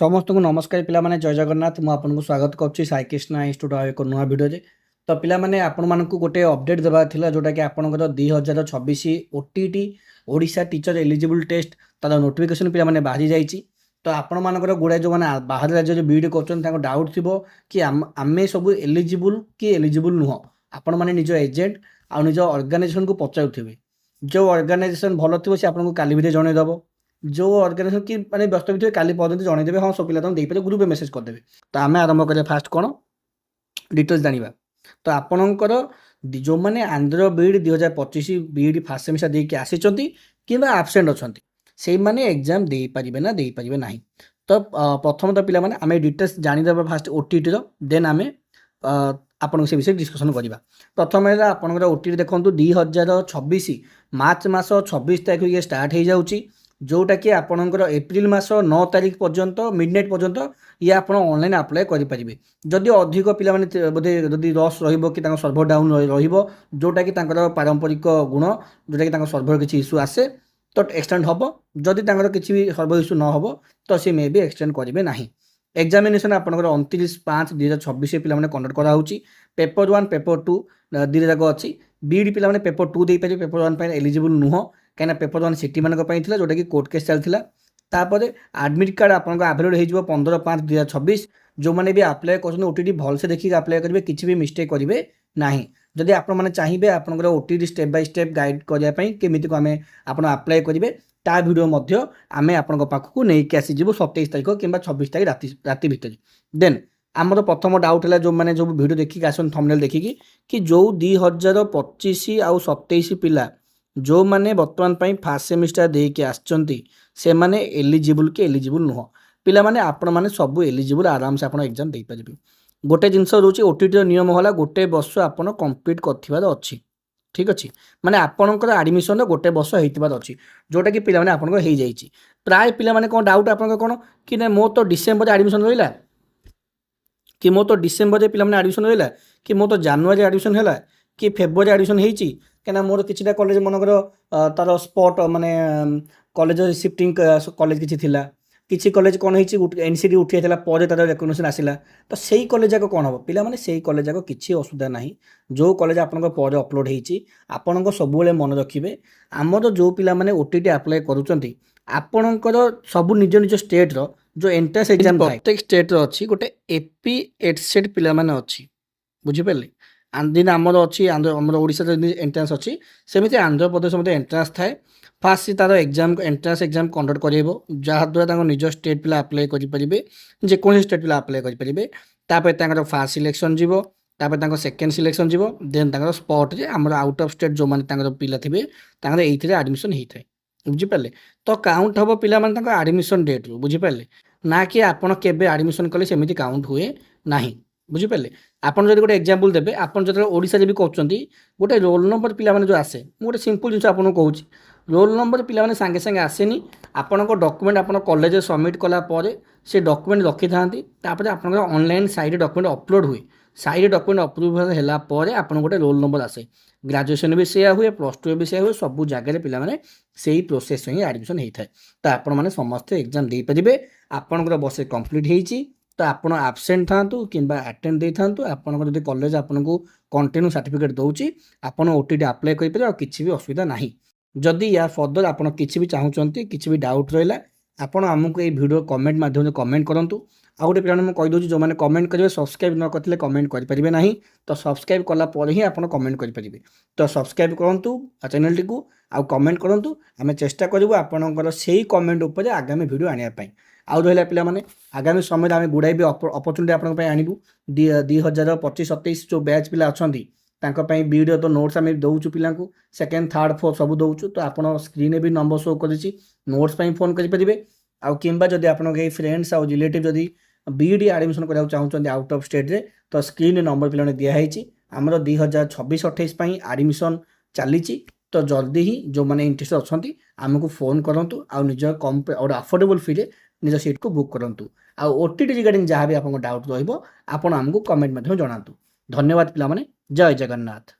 ସମସ୍ତଙ୍କୁ ନମସ୍କାର ପିଲାମାନେ ଜୟ ଜଗନ୍ନାଥ ମୁଁ ଆପଣଙ୍କୁ ସ୍ୱାଗତ କରୁଛି ସାଇ କୃଷ୍ଣା ଇନଷ୍ଟିଚ୍ୟୁଟ୍ ଏକ ନୂଆ ଭିଡ଼ିଓରେ। ତ ପିଲାମାନେ ଆପଣମାନଙ୍କୁ ଗୋଟେ ଅପଡେଟ୍ ଦେବାର ଥିଲା ଯେଉଁଟାକି ଆପଣଙ୍କର 2026 OTT Odisha teacher eligible test ତାର ନୋଟିଫିକେସନ୍ ପିଲାମାନେ ବାହାରି ଯାଇଛି। ତ ଆପଣମାନଙ୍କର ଗୁଡ଼ାଏ ଯେଉଁମାନେ ବାହାର ରାଜ୍ୟରେ ବିଇଡ଼ି କରୁଛନ୍ତି ତାଙ୍କ ଡାଉଟ୍ ଥିବ କି ଆମେ ସବୁ ଏଲିଜିବୁଲ୍ କି ଏଲିଜିବୁଲ୍ ନୁହଁ। ଆପଣମାନେ ନିଜ ଏଜେଣ୍ଟ ଆଉ ନିଜ ଅର୍ଗାନାଇଜେସନକୁ ପଚାରୁଥିବେ। ଯେଉଁ ଅର୍ଗାନାଇଜେସନ୍ ଭଲ ଥିବ ସେ ଆପଣଙ୍କୁ କାଲି ଭିତରେ ଜଣାଇଦେବ। जो अर्गानाइजेशन कि मैंने व्यस्त भी काली पर्यटन जनईदेवे हाँ सब पिला तुम ग्रुप मेसेज करदेवे। तो आम आरंभ करें फास्ट कौन डिटेल्स जाना। तो आपणकर जो मैंने Andhra B.Ed 2025 B.Ed fast semester देके आसी कि आबसेंट अच्छा से मैंने एग्जाम दे पारे ना दे पारे ना। तो प्रथम तो पिला आम डिटेल्स जानीदे फास्ट ओटीटी देन आम आपण से विषय डिस्कसन करवा। प्रथम है आपंकर ओटीटी देखो 2026 मार्च मास 26 तारीख ये स्टार्ट हो जाऊँगी जोटा कि आपणकर एप्रिल मास 9 तारीख पर्यंत मिडनाइट पर्यंत ये आप ऑनलाइन अप्लाई करेंगे। जदि अधिक पिला बोधे जदि रस कि सर्भर डाउन रोटा कि पारंपरिक गुण जोटा कि सर्भर किसी इश्यू आसे तो एक्सटेंड हम जदि किसी भी सर्भर इश्यू न हो तो सी मे भी एक्सटेंड करेंगे ना। एग्जामिनेशन आपंकर 29/5/2026 पिला कंडक्ट कराऊँगी। पेपर 1 पेपर 2 दुईटा जाक अच्छी बीईडी पिला पेपर 2 दे पारे पेपर 1 एलिजिबल नुह कहीं पेपर 1 सिटी मान जोटा कि कोर्ट केस चलता। तापर आडमिट कार्ड आपको आवेलेबल हो 15/5/2026 जो मैंने भी आप्लाय कर ओटीटी भलसे देखिए आप्लाय करेंगे किसी भी मिस्टेक करेंगे ना। जदि आपने चाहिए आपंकर OTT step by step guide करने केमी को आम आप आप्लाय करेंगे ता भिडियो आम आपण पाखक नहीं आसीजु 27 तारीख कि 26 तारीख राति भितर। देन आमर प्रथम डाउट है जो मैंने जो वीडियो देखिए आसन थंबनेल देखिकी कि जो 2025 आउ 27 पिला जो मैंने बर्तमान फास्ट सेमिस्टर देके आसचंती से माने एलिजिबल कि एलिजिबल नुह पिला माने आपण माने सब एलिजिबल आराम से आपण एग्जाम दे पारिबे। गोटे जिनस रोचे ओटीटी नियम होला गोटे वर्ष आपण कंप्लीट करथिबार अछि। ठीक अच्छे माने आपणकर आडमिशन गोटे वर्ष होइतिबार अछि जोटा कि पिला माने आपणकर हो जाइछि। प्राय पिला माने कोन डाउट आपणकर कोन कि ना मो तो डिसेंबर एडमिशन रहिला कि मो तो डिसेंबर पिला माने एडमिशन रहिला कि मो तो जनवरी एडमिशन हैला कि फेब्रुआरी एडमिशन होइछि कहीं मोर किसी कॉलेज मनकर तार स्पॉट माने कॉलेज शिफ्टिंग कॉलेज किसी कॉलेज कौन हो एनसीडी उठी जाता पर तार रेकग्निशन आसला तो सही कॉलेज जाक कौन हम पिला माने सही कॉलेज जाक किसी असुविधा ना। जो कॉलेज आपन पर अपलोड होती आपण सब मन रखिए आमर जो पिला माने ओटीटी अप्लाई करुँच आपणकर सब निज निज स्टेट रो जो एंट्रेंस एग्जाम प्रत्येक स्टेट रो अच्छी गोटे एपी एडसेट पिला माने अच्छी बुझिपारे। दिन आमर अच्छी आमर ओडिशा एंट्रांस अच्छी सेमती आंध्र प्रदेश मध्य एंट्रांस थाए फास्ट तार एग्जाम एंट्रांस एग्जाम कंडक्ट करेबो जहाँद्वारा निज स्टेट पिला अप्लाई करेंगे जेको स्टेट पिला अप्लाई करेंगे। तापर फास्ट सिलेक्शन जीवो तापर सेकेंड सिलेक्शन जीवो देन स्पॉट रे आमर आउट ऑफ स्टेट जो माने पिला थे ये एडमिशन होता है बुझिपारे। तो काउंट हम पिला माने एडमिशन डेट रू बुझिपारे ना कि आपड़ केबे एडमिशन कले सेमती काउंट हुए ना बुझिपारे। आपन जब गोटे एग्जांपल देबे आपन जो ओडिशा भी कहते गोटे रोल नंबर पिला माने जो आसे गोटे सिंपल जिन आपको कहूँ रोल नंबर पिला माने सांगे सांगे आसेनी आपण डॉक्यूमेंट आप कॉलेज सबमिट कला से डॉक्यूमेंट रखी था आप ऑनलाइन साइड डॉक्यूमेंट अपलोड हुए साइड डॉक्यूमेंट अप्रूवल है आप गोटे रोल नंबर आसे ग्रेजुएशन भी सेया हुए +2 भी सेया हुए सब जगह पिला माने सेही प्रोसेस ही एडमिशन होता है। तो आपण मैंने समस्त एग्जाम दे पारे आपंकर वर्ष कंप्लीट होती तो आपड़ आबसेंट था कि अटेंड दे था आपंकर जो कॉलेज आपको कंटिन्यू सर्टिफिकेट दौर आप ओटीटी अप्लाई करेंगे और किसी भी असुविधा ना। जदि या फर्दर आप किसी भी चाहूँगी किसी भी डाउट रहा आपड़ आमको ये वीडियो कमेंट माध्यम कमेंट करूँ। आ गोटे पिला मुझे कहीदे जो मैंने कमेंट करेंगे सब्सक्राइब न करते कमेंट करेंगे ना तो सब्सक्राइब कलापर ही आप कमेंट करेंगे। तो सब्सक्राइब करूँ चैनल टी आउ कमेंट करूँ आम चेष्टा करूँ आपंकर से कमेंट उपर आगामी वीडियो आने आउ रहा पिला माने आगामी समय आम गुड़ाई भी अपरचुनिटी आपंप आणबू 2025-27 जो बैच पिला अच्छा बीडियो तो नोट्स आम दौचु पिला सेकेंड थर्ड फोर्थ सब दौचु। तो आप स्क्रीन भी नंबर शो कर नोट्स फोन करेंगे आउ कि जब आप फ्रेंड्स आउ रिलेटिव जदि बीईडी एडमिशन कराया चाहते आउट ऑफ स्टेट रे तो स्क्रीन नंबर पिला दिखाई आमर 2026-28 एडमिशन चली। तो जल्दी ही जो मैंने इंटरेस्ट अच्छा आमको फोन करूँ आउ निज कम और अफोर्डेबल फी रे निज सीट को बुक करूँ। आउ ओटीटी रिगार्डिंग जहाँ भी आपको डाउट रही कमेंट मध्यम जनातु। धन्यवाद पिला माने जय जगन्नाथ।